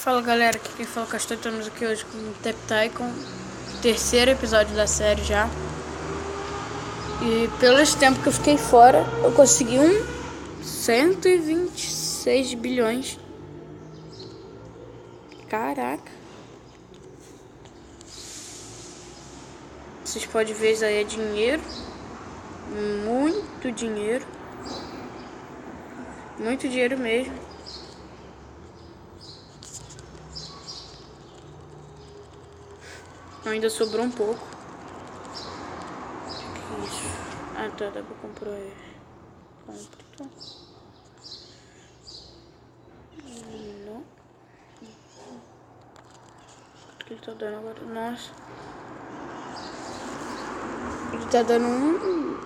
Fala galera, aqui quem fala Castor, estamos aqui hoje com o Tap Tycoon, terceiro episódio da série já. E pelo tempo que eu fiquei fora, eu consegui 126 bilhões. Caraca. Vocês podem ver, isso aí é dinheiro. Muito dinheiro. Muito dinheiro mesmo. Ainda sobrou um pouco. Que isso? Ah, tá, dá pra comprar ele. Compra, tá. Não. Quanto que ele tá dando agora? Nossa. Ele tá dando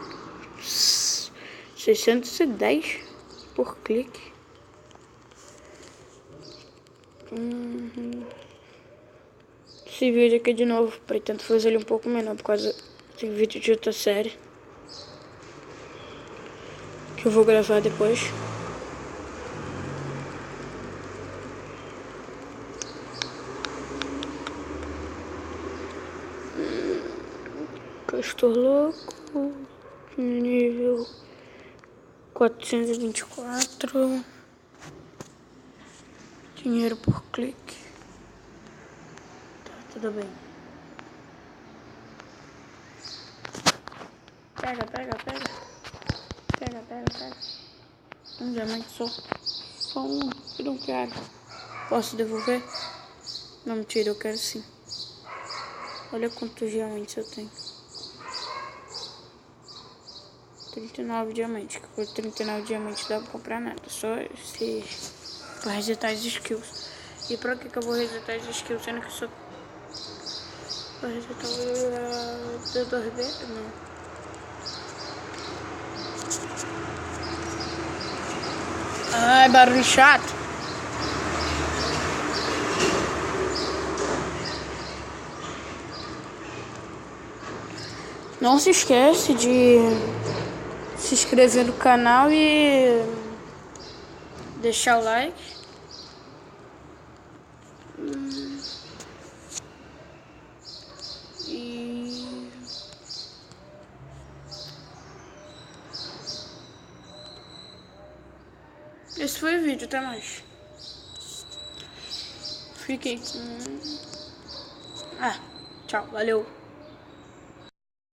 610 por clique. Esse vídeo aqui de novo, pretendo fazer ele um pouco menor por causa de vídeo de outra série que eu vou gravar depois. Castor louco, nível 424, dinheiro por clique. Tá, tudo bem. Pega. Um diamante só um, eu não quero. Posso devolver? Não, mentira, eu quero sim. Olha quantos diamantes eu tenho. 39 diamantes. Com 39 diamantes dá pra comprar nada. Só se pra resetar as skills. E pra que eu vou resetar as skills? Sendo que só pra resetar o D2B? Não. Ai, barulho chato. Não se esquece de se inscrever no canal e deixar o like. E esse foi o vídeo, até mais. Fiquem com... tchau, valeu.